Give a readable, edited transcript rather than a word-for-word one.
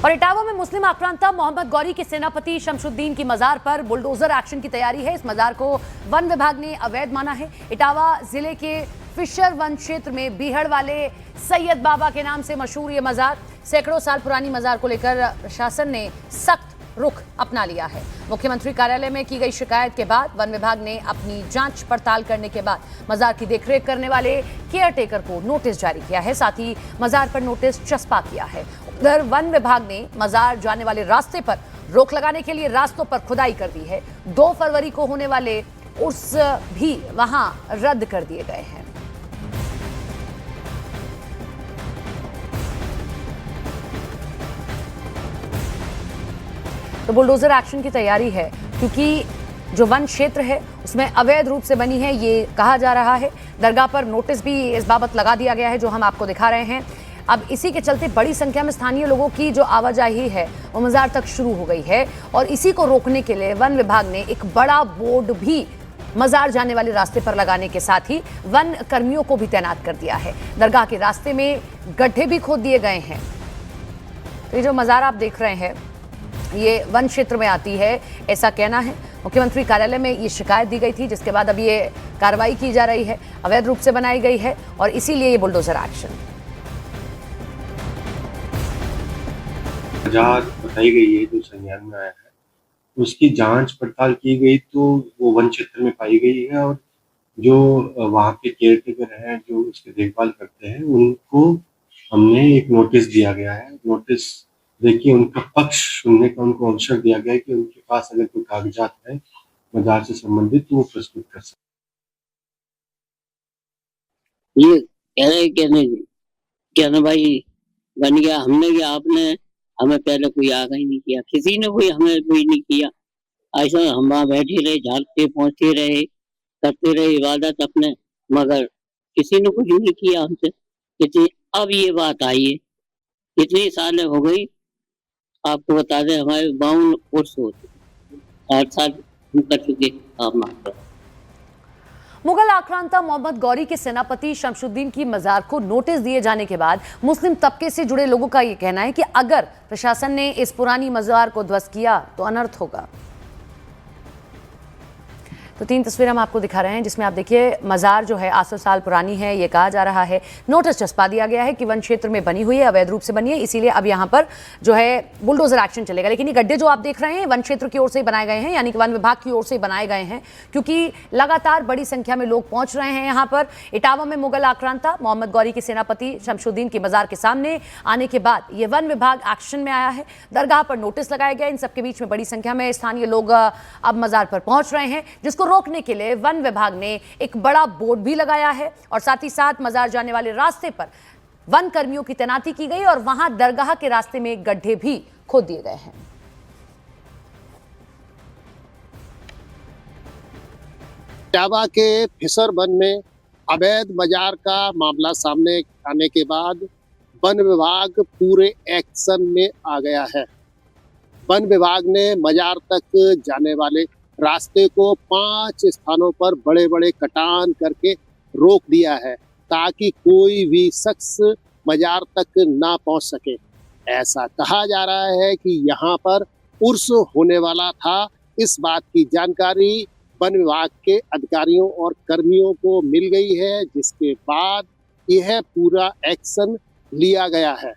और इटावा में मुस्लिम आक्रांता मोहम्मद गौरी के सेनापति शमशुद्दीन की मजार पर बुलडोजर एक्शन की तैयारी है। इस मजार को वन विभाग ने अवैध माना है। इटावा जिले के फिशर वन क्षेत्र में बीहड़ वाले सैयद बाबा के नाम से मशहूर ये मजार, सैकड़ों साल पुरानी मजार को लेकर प्रशासन ने सख्त रुख अपना लिया है। मुख्यमंत्री कार्यालय में की गई शिकायत के बाद वन विभाग ने अपनी जांच पड़ताल करने के बाद मजार की देखरेख करने वाले केयरटेकर को नोटिस जारी किया है, साथ ही मजार पर नोटिस चस्पा किया है। उधर वन विभाग ने मजार जाने वाले रास्ते पर रोक लगाने के लिए रास्तों पर खुदाई कर दी है। 2 फरवरी को होने वाले उर्स भी वहां रद्द कर दिए गए हैं। तो बुलडोजर एक्शन की तैयारी है क्योंकि जो वन क्षेत्र है उसमें अवैध रूप से बनी है, ये कहा जा रहा है। दरगाह पर नोटिस भी इस बाबत लगा दिया गया है, जो हम आपको दिखा रहे हैं। अब इसी के चलते बड़ी संख्या में स्थानीय लोगों की जो आवाजाही है वो मजार तक शुरू हो गई है और इसी को रोकने के लिए वन विभाग ने एक बड़ा बोर्ड भी मजार जाने वाले रास्ते पर लगाने के साथ ही वन कर्मियों को भी तैनात कर दिया है। दरगाह के रास्ते में गड्ढे भी खोद दिए गए हैं। तो ये जो मजार आप देख रहे हैं ये वन क्षेत्र में आती है, ऐसा कहना है। मुख्यमंत्री कार्यालय में ये शिकायत दी गई थी, जिसके बाद अब ये कार्रवाई की जा रही है। अवैध रूप से बनाई गई है और इसीलिए ये बुलडोजर एक्शन। मजार बताई गई है जो संज्ञान में आया है, उसकी जांच पड़ताल की गई तो वो वन क्षेत्र में पाई गई है और जो वहाँ के केयरटेकर हैं जो उसकी देखभाल करते हैं उनको हमने एक नोटिस दिया गया है। नोटिस देखिए उनका पक्ष सुनने का उनको अवसर दिया गया है कि उनके पास अगर कोई कागजात है मजार से संबंधित तो वो प्रस्तुत कर सकते। ये कह रहे कहने भाई बन गया, हमने क्या, आपने हमें पहले कोई आगाह ही नहीं किया, किसी ने कोई हमें कोई नहीं किया। ऐसा हम वहाँ बैठे रहे, झाड़ते पहुंचते रहे, करते रहे इबादत अपने, मगर किसी ने कुछ नहीं किया हमसे। इतनी अब ये बात आई है, इतनी सालें हो गई, आपको बता दें हमारे 52 उर्स होते, 60 साल हम कर चुके काम। मुगल आक्रांता मोहम्मद गौरी के सेनापति शमशुद्दीन की मजार को नोटिस दिए जाने के बाद मुस्लिम तबके से जुड़े लोगों का यह कहना है कि अगर प्रशासन ने इस पुरानी मजार को ध्वस्त किया तो अनर्थ होगा। तो 3 तस्वीरें हम आपको दिखा रहे हैं जिसमें आप देखिए मजार जो है 800 साल पुरानी है, ये कहा जा रहा है। नोटिस चस्पा दिया गया है कि वन क्षेत्र में बनी हुई है, अवैध रूप से बनी है, इसीलिए अब यहाँ पर जो है बुलडोजर एक्शन चलेगा। लेकिन ये गड्ढे जो आप देख रहे हैं वन क्षेत्र की ओर से ही बनाए गए हैं, यानी कि वन विभाग की ओर से बनाए गए हैं, क्योंकि लगातार बड़ी संख्या में लोग पहुंच रहे हैं यहाँ पर। इटावा में मुगल आक्रांता मोहम्मद गौरी के सेनापति शमशुद्दीन की मजार के सामने आने के बाद ये वन विभाग एक्शन में आया है। दरगाह पर नोटिस लगाया गया। इन सबके बीच में बड़ी संख्या में स्थानीय लोग अब मजार पर पहुंच रहे हैं, जिसको रोकने के लिए वन विभाग ने एक बड़ा बोर्ड भी लगाया है और साथ ही साथ मजार जाने वाले रास्ते पर वन कर्मियों की तैनाती की गई और वहां दरगाह के रास्ते में गड्ढे भी खोद दिए गए हैं। इटावा के फिशर वन में अवैध मजार का मामला सामने आने के बाद वन विभाग पूरे एक्शन में आ गया है। वन विभाग ने मजार तक जाने वाले रास्ते को 5 स्थानों पर बड़े बड़े कटान करके रोक दिया है ताकि कोई भी शख्स मजार तक ना पहुंच सके। ऐसा कहा जा रहा है कि यहाँ पर उर्स होने वाला था। इस बात की जानकारी वन विभाग के अधिकारियों और कर्मियों को मिल गई है, जिसके बाद यह पूरा एक्शन लिया गया है।